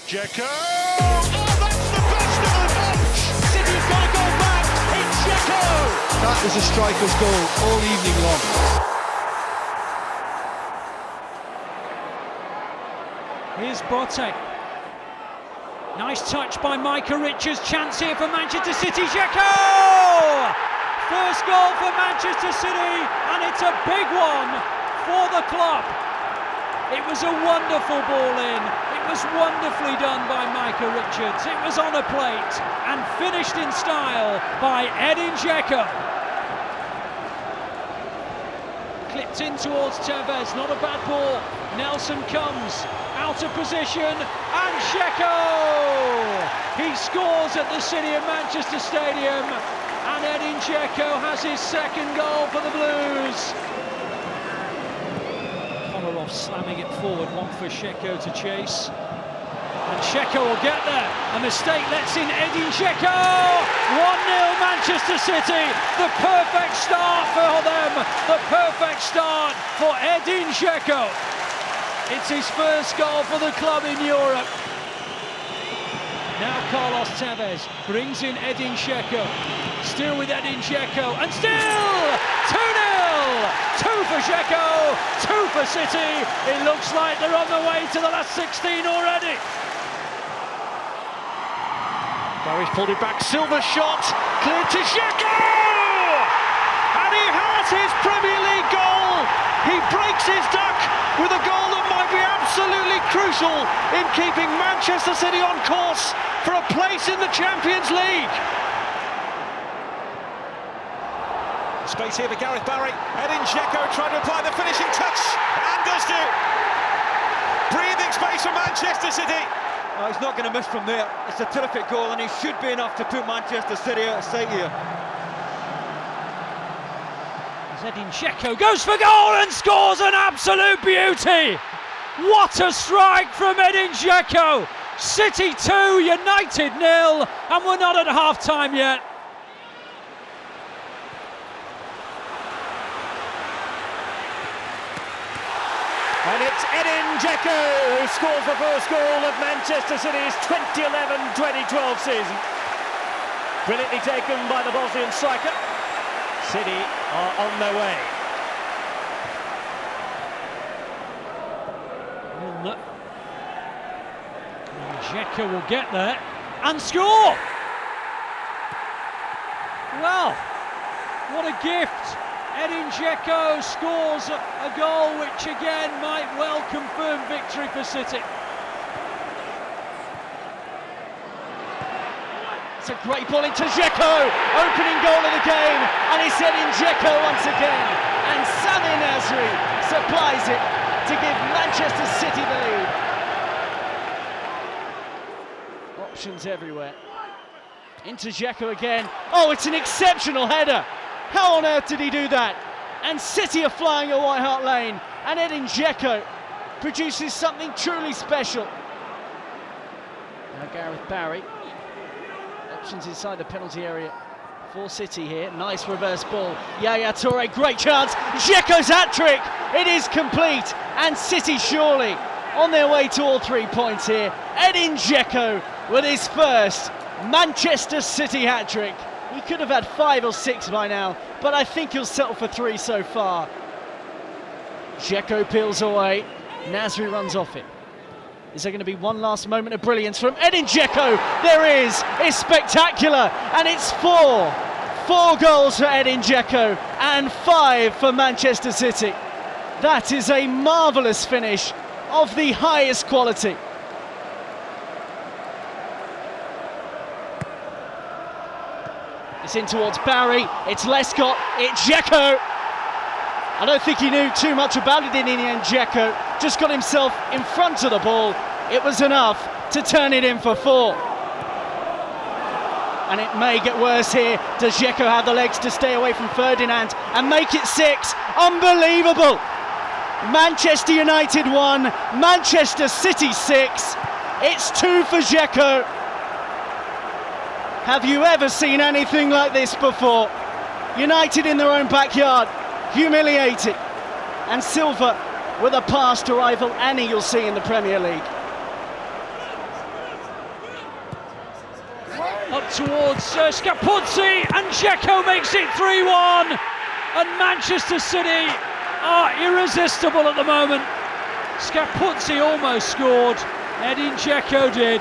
Dzeko! Oh, that's the best of the bunch! City's got to go back. It's Dzeko! That was a striker's goal all evening long. Here's Boateng. Nice touch by Micah Richards. Chance here for Manchester City. Dzeko! First goal for Manchester City, and it's a big one for the club. It was a wonderful ball in. It was wonderfully done by Micah Richards. It was on a plate and finished in style by Edin Dzeko. Clipped in towards Tevez, not a bad ball. Nelson comes out of position, and Dzeko! He scores at the City of Manchester Stadium, and Edin Dzeko has his second goal for the Blues. Kolarov slamming it forward, one for Dzeko to chase. And Dzeko will get there. A mistake lets in Edin Dzeko. 1-0 Manchester City. The perfect start for them. The perfect start for Edin Dzeko. It's his first goal for the club in Europe. Now Carlos Tevez brings in Edin Dzeko. Still with Edin Dzeko, and still 2-0! 2 for Dzeko, 2 for City. It looks like they're on the way to the last 16 already. Barry's pulled it back, Silva shot, cleared to Dzeko! And he has his Premier League goal! He breaks his duck with a goal that might be absolutely crucial in keeping Manchester City on course for a place in the Champions League. Space here for Gareth Barry. Edin Dzeko trying to apply the finishing touch, and does do. Breathing space for Manchester City. No, he's not going to miss from there. It's a terrific goal, and he should be enough to put Manchester City out of sight here. Edin Dzeko goes for goal and scores an absolute beauty. What a strike from Edin Dzeko. City 2, United 0, and we're not at half-time yet. And it's Edin Dzeko who scores the first goal of Manchester City's 2011-2012 season. Brilliantly taken by the Bosnian striker. City are on their way. Milner. And Dzeko will get there and score! Well, what a gift! Edin Dzeko scores a goal which again might well confirm victory for City. It's a great ball into Dzeko, opening goal of the game, and it's Edin Dzeko once again, and Sami Nasri supplies it to give Manchester City the lead. Options everywhere. Into Dzeko again. Oh, it's an exceptional header. How on earth did he do that? And City are flying at White Hart Lane, and Edin Dzeko produces something truly special. Now Gareth Barry. Options inside the penalty area for City here. Nice reverse ball. Yaya Toure, great chance. Dzeko's hat-trick. It is complete. And City surely on their way to all 3 points here. Edin Dzeko with his first Manchester City hat-trick. He could have had 5 or 6 by now, but I think he'll settle for 3 so far. Dzeko peels away. Nasri runs off it. Is there going to be one last moment of brilliance from Edin Dzeko? There is. It's spectacular, and it's 4. 4 goals for Edin Dzeko and 5 for Manchester City. That is a marvellous finish of the highest quality. It's in towards Barry. It's Lescott. It's Dzeko. I don't think he knew too much about it in the end. Dzeko just got himself in front of the ball. It was enough to turn it in for 4. And it may get worse here. Does Dzeko have the legs to stay away from Ferdinand and make it 6? Unbelievable! Manchester United 1, Manchester City 6. It's 2 for Dzeko. Have you ever seen anything like this before? United in their own backyard, humiliated. And Silva with a pass to rival Annie you'll see in the Premier League. Up towards Scapuzzi, and Dzeko makes it 3-1. And Manchester City are irresistible at the moment. Scapuzzi almost scored, Edin Dzeko did.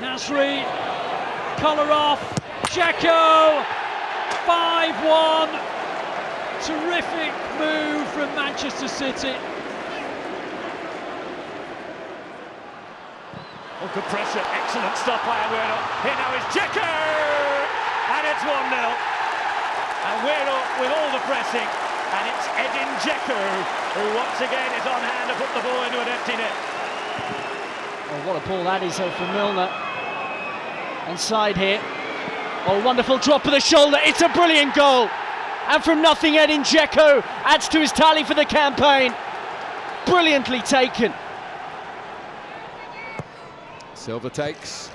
Nasri, Kolarov, Dzeko, 5-1. Terrific move from Manchester City. Oh, good pressure, excellent stuff by Aguero. Here now is Dzeko, and it's 1-0. Aguero with all the pressing, and it's Edin Dzeko who once again is on hand to put the ball into an empty net. Oh, what a ball that is though from Milner. Inside here. Oh, wonderful drop of the shoulder. It's a brilliant goal. And from nothing, Edin Dzeko adds to his tally for the campaign. Brilliantly taken. Silva takes,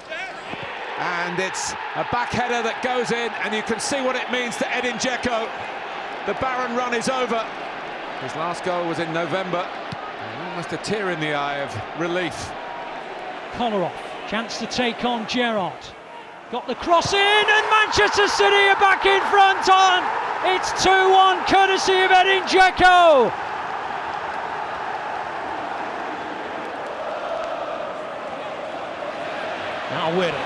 and it's a back header that goes in, and you can see what it means to Edin Dzeko. The Barron run is over. His last goal was in November, and almost a tear in the eye of relief. Kolarov, chance to take on Gerrard. Got the cross in, and Manchester City are back in front on. It's 2-1 courtesy of Edin Dzeko. Now Aguero,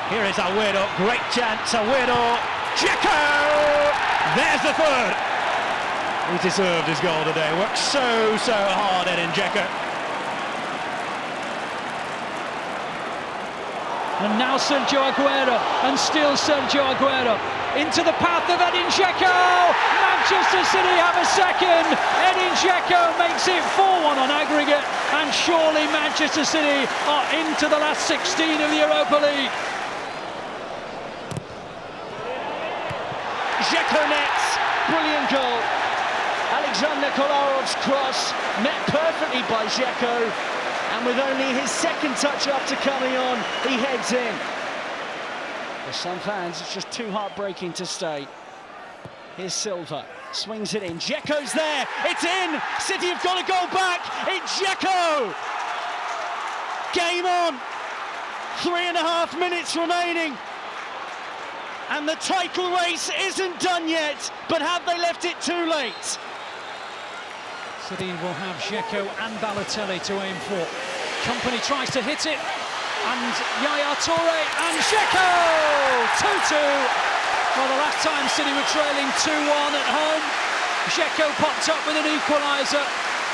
here is Aguero, great chance, Aguero, Dzeko! There's the third! He deserved his goal today, worked so hard, Edin Dzeko. And now Sergio Aguero, and still Sergio Aguero, into the path of Edin Dzeko! Manchester City have a second! Edin Dzeko makes it 4-1 on aggregate, and surely Manchester City are into the last 16 of the Europa League. Dzeko nets, brilliant goal. Alexander Kolarov's cross met perfectly by Dzeko, and with only his second touch after coming on, he heads in. For some fans, it's just too heartbreaking to stay. Here's Silva, swings it in, Dzeko's there, it's in! City have got to go back, it's Dzeko! Game on! 3.5 minutes remaining. And the title race isn't done yet, but have they left it too late? City will have Dzeko and Balotelli to aim for. Company tries to hit it, and Yaya Toure and Dzeko! 2-2. Well, the last time City were trailing 2-1 at home, Dzeko popped up with an equaliser,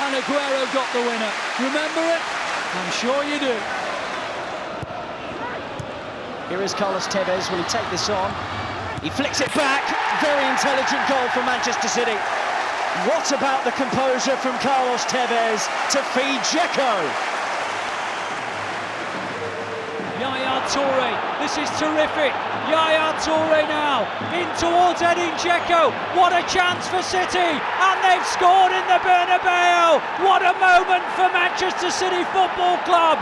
and Aguero got the winner. Remember it? I'm sure you do. Here is Carlos Tevez, will he take this on? He flicks it back, very intelligent goal from Manchester City. What about the composure from Carlos Tevez to feed Dzeko? Yaya Toure, this is terrific. Yaya Toure now, in towards Edin Dzeko. What a chance for City, and they've scored in the Bernabeu. What a moment for Manchester City Football Club.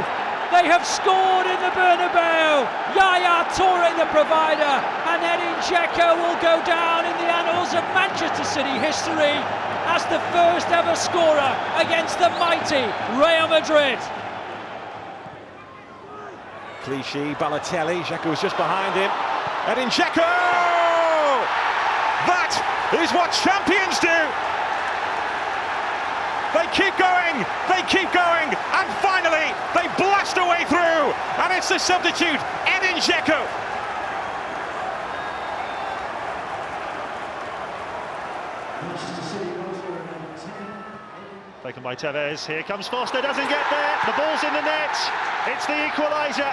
They have scored in the Bernabeu. Yaya Toure the provider, and Edin Dzeko will go down in the annals of Manchester City history as the first ever scorer against the mighty Real Madrid. Clichy, Balotelli, Dzeko was just behind him. Edin Dzeko! That is what champions do! They keep going, and finally they blast away through, and it's the substitute, Edin Dzeko. Taken by Tevez, here comes Foster, doesn't get there, the ball's in the net, it's the equaliser.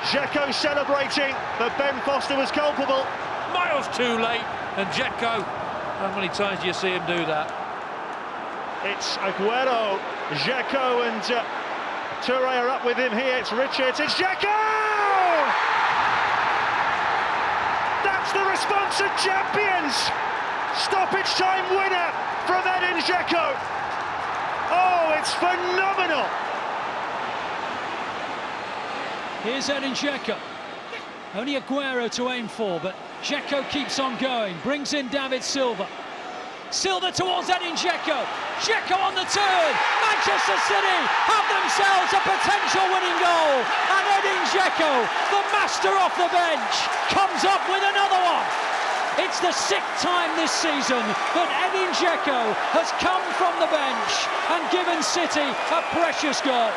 Dzeko celebrating, but Ben Foster was culpable. Miles too late, and Dzeko, how many times do you see him do that? It's Aguero, Dzeko and Toure are up with him here, it's Richards, it's Dzeko! That's the response of champions! Stoppage time winner from Edin Dzeko! Oh, it's phenomenal! Here's Edin Dzeko. Only Aguero to aim for, but Dzeko keeps on going, brings in David Silva. Silva towards Edin Dzeko. Dzeko on the turn. Manchester City have themselves a potential winning goal. And Edin Dzeko Dzeko, the master off the bench, comes up with another one. It's the 6th time this season that Edin Dzeko has come from the bench and given City a precious goal.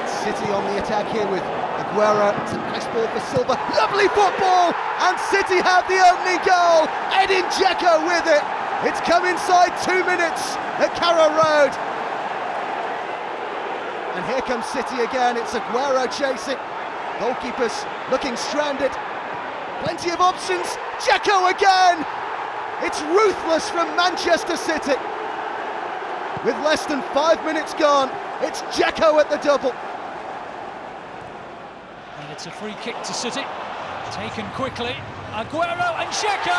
It's City on the attack here with Aguero. It's a nice ball for Silva. Lovely football! And City have the opening goal. Edin Dzeko with it. It's come inside 2 minutes at Carrow Road. And here comes City again. It's Aguero chasing. Goalkeepers looking stranded. Plenty of options. Dzeko again. It's ruthless from Manchester City. With less than 5 minutes gone, it's Dzeko at the double. And it's a free kick to City. Taken quickly. Aguero and Dzeko.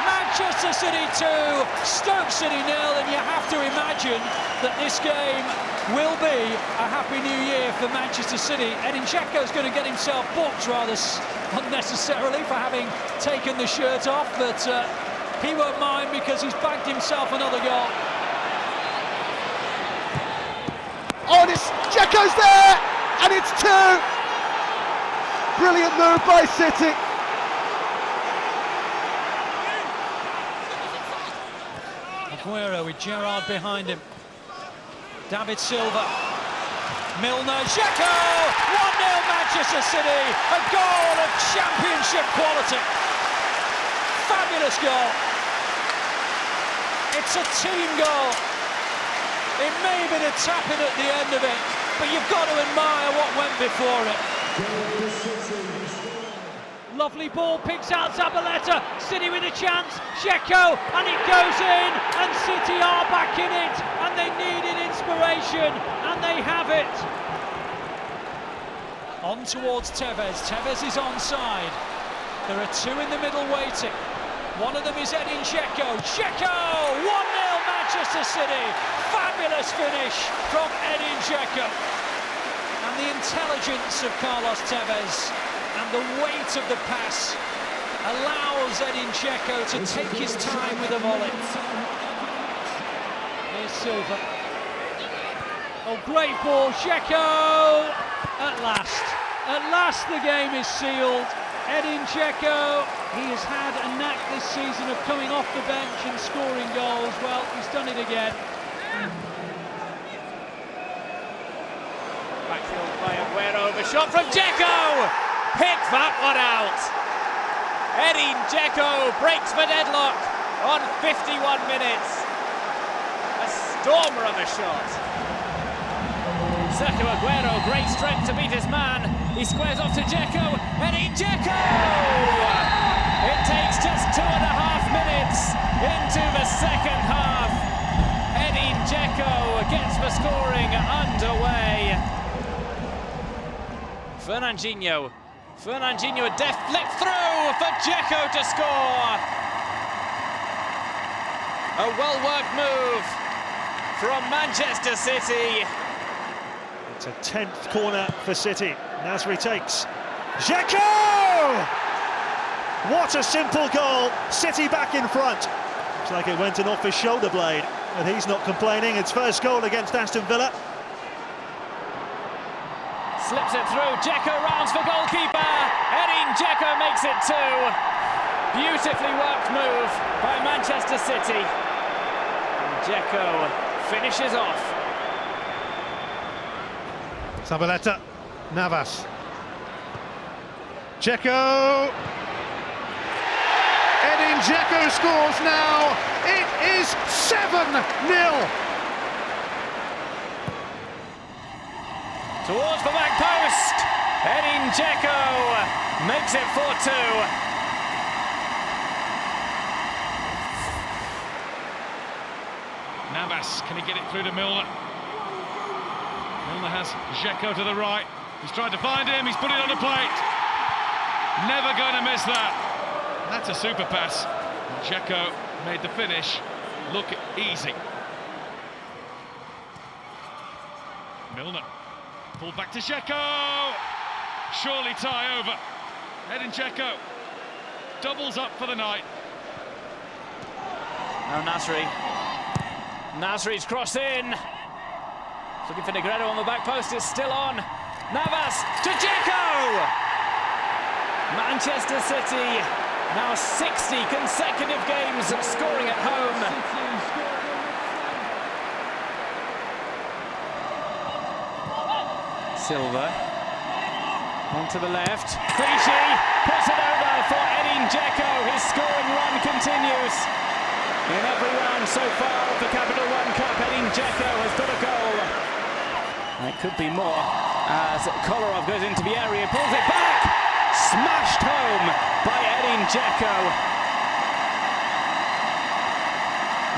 Manchester City 2, Stoke City 0, and you have to imagine that this game will be a happy new year for Manchester City. Edin Dzeko's going to get himself booked rather unnecessarily for having taken the shirt off, but he won't mind because he's bagged himself another goal. Oh, and it's Dzeko's there, and it's 2. Brilliant move by City. Aguero with Gerrard behind him. David Silva. Milner. Dzeko! 1-0 Manchester City. A goal of championship quality. Fabulous goal. It's a team goal. It may have been a tap-in at the end of it, but you've got to admire what went before it. Lovely ball, picks out Zabaleta. City with a chance. Dzeko, and it goes in. And City are back in it. And they needed inspiration, and they have it. On towards Tevez. Tevez is onside. There are 2 in the middle waiting. One of them is Edin Dzeko. Dzeko! 1-0 Manchester City. Fabulous finish from Edin Dzeko. And the intelligence of Carlos Tevez and the weight of the pass allows Edin Dzeko to take his time with the volley. Here's Silva. Oh, great ball, Dzeko! At last the game is sealed. Edin Dzeko, he has had a knack this season of coming off the bench and scoring goals. Well, he's done it again. Backfield by Aguero, the shot from Dzeko! Pick that one out! Edin Dzeko breaks the deadlock on 51 minutes. A stormer of a shot. Sergio Aguero, great strength to beat his man. He squares off to Dzeko. Edin Dzeko! It takes just 2.5 minutes into the second half. Edin Dzeko gets the scoring underway. Fernandinho, a deft flick through for Dzeko to score. A well-worked move from Manchester City. It's a 10th corner for City. Nasri takes. Dzeko! What a simple goal. City back in front. Looks like it went in off his shoulder blade, but he's not complaining. It's first goal against Aston Villa. Slips it through, Dzeko rounds for goalkeeper. Edin Dzeko makes it 2. Beautifully worked move by Manchester City. And Dzeko finishes off. Zabaleta, Navas. Dzeko. Edin Dzeko scores now. It is 7-0. Towards the back post, Edin Dzeko makes it 4-2. Navas, can he get it through to Milner? Milner has Dzeko to the right. He's tried to find him, he's put it on the plate. Never going to miss that. That's a super pass. Dzeko made the finish look easy. Milner. Pulled back to Dzeko. Surely tie over. Edin Dzeko doubles up for the night. Now Nasri. Nasri's cross in. Looking for Negredo on the back post. It's still on. Navas to Dzeko! Manchester City now 60 consecutive games scoring at home. Silva onto the left. Clichy puts it over for Edin Dzeko. His scoring run continues. In every round so far of the Capital One Cup, Edin Dzeko has got a goal. It could be more as Kolarov goes into the area, pulls it back. Smashed home by Edin Dzeko.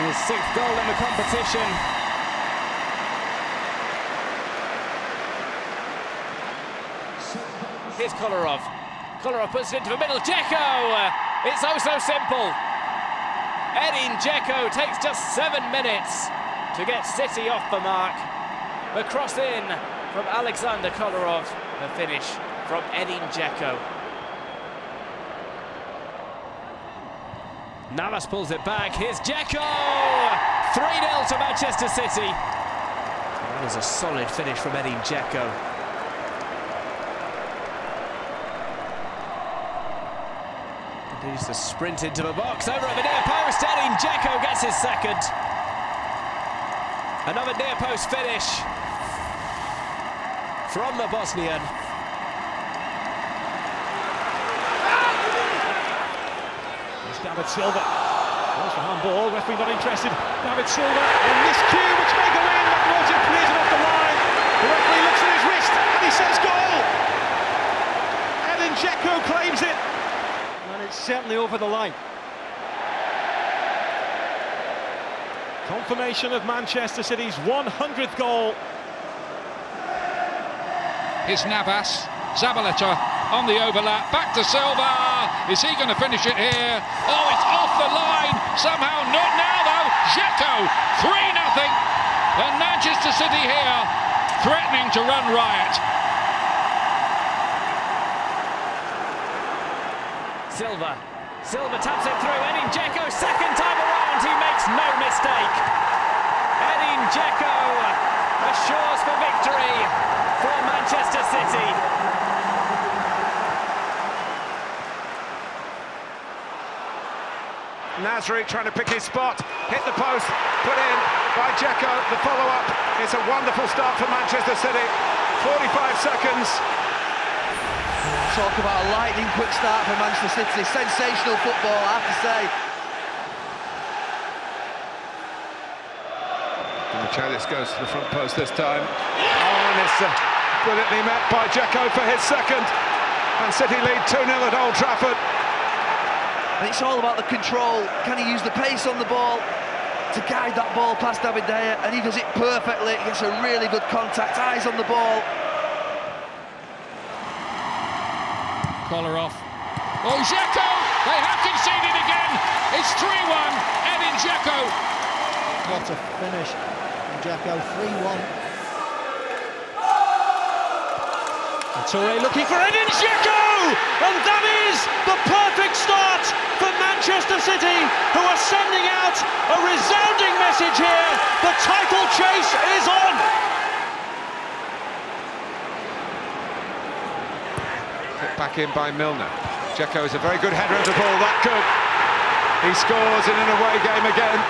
His 6th goal in the competition. Here's Kolarov. Kolarov puts it into the middle. Dzeko! It's oh so simple. Edin Dzeko takes just 7 minutes to get City off the mark. The cross in from Alexander Kolarov. The finish from Edin Dzeko. Navas pulls it back. Here's Dzeko! 3-0 to Manchester City. That is a solid finish from Edin Dzeko. Continues to sprint into the box, over at the near post. Edin Dzeko gets his 2nd. Another near post finish from the Bosnian. David Silva goes for handball, referee not interested. David Silva in this cue, which may go in, but Roger clears it off the line. The referee looks at his wrist and he says goal. Edin Dzeko claims it, and it's certainly over the line. Confirmation of Manchester City's 100th goal. Here's Navas, Zabaleta on the overlap, back to Silva. Is he going to finish it here? Oh, it's off the line. Somehow not now, though. Dzeko, 3-0. And Manchester City here, threatening to run riot. Silva taps it through. Edin Dzeko, 2nd time around, he makes no mistake. Edin Dzeko assures for victory for Manchester City. Nasri trying to pick his spot, hit the post, put in by Dzeko. The follow-up, it's a wonderful start for Manchester City. 45 seconds. Talk about a lightning quick start for Manchester City. Sensational football, I have to say. Michalis goes to the front post this time. Oh, and it's brilliantly met by Dzeko for his 2nd. And City lead 2-0 at Old Trafford. And it's all about the control. Can he use the pace on the ball to guide that ball past David De Gea? And he does it perfectly. He gets a really good contact, eyes on the ball. Kolarov. Oh, Dzeko! They have conceded again. It's 3-1. Edin Dzeko. What a finish. Dzeko 3-1. And Toure looking for Edin Dzeko! And that is the perfect start for Manchester City, who are sending out a resounding message here. The title chase is on. Put back in by Milner. Dzeko is a very good header of the ball, that good. He scores in an away game again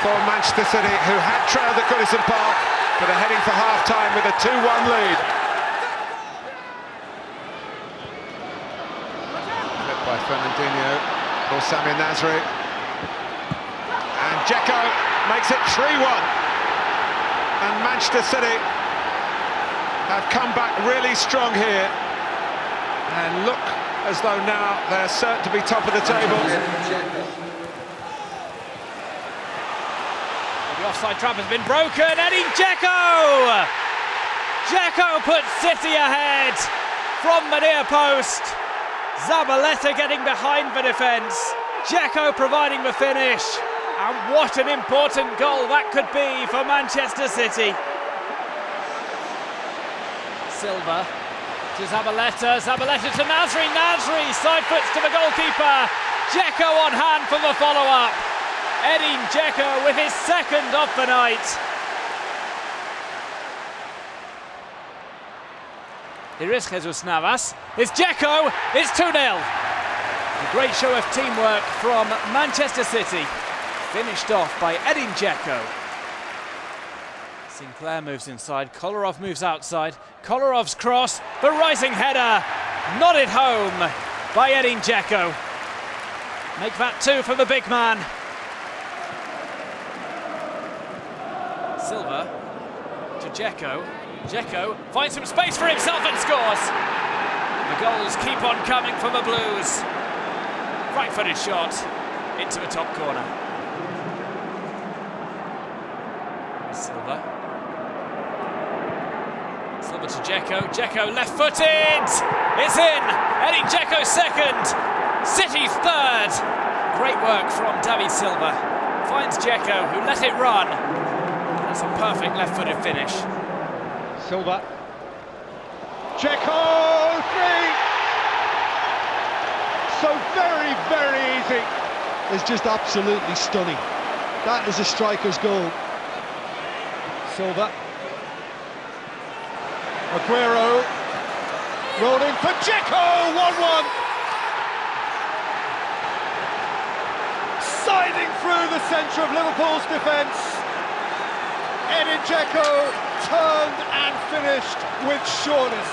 for Manchester City, who had trailed at Goodison Park, but are heading for half-time with a 2-1 lead. By Fernandinho for Samir Nasri, and Dzeko makes it 3-1, and Manchester City have come back really strong here and look as though now they're certain to be top of the table. The offside trap has been broken. Edin Dzeko! Dzeko puts City ahead from the near post. Zabaleta getting behind the defence. Dzeko providing the finish. And what an important goal that could be for Manchester City. Silva to Zabaleta. Zabaleta to Nasri. Nasri side foots to the goalkeeper. Dzeko on hand for the follow-up. Edin Dzeko with his 2nd of the night. Here is Jesus Navas. It's Dzeko. It's 2-0. A great show of teamwork from Manchester City. Finished off by Edin Dzeko. Sinclair moves inside. Kolarov moves outside. Kolarov's cross. The rising header. Nodded home by Edin Dzeko. Make that 2 for the big man. Silva to Dzeko. Dzeko finds some space for himself and scores. The goals keep on coming for the Blues. Right-footed shot into the top corner. Silva to Dzeko. Dzeko left-footed. It's in. Edin Dzeko second. City third. Great work from David Silva. Finds Dzeko, who let it run. That's a perfect left-footed finish. Silva. Dzeko, 3! So very, very easy. It's just absolutely stunning. That is a striker's goal. Silva. Aguero. Rolling for Dzeko, 1-1. Siding through the centre of Liverpool's defence. Edin Dzeko turned and finished with sureness.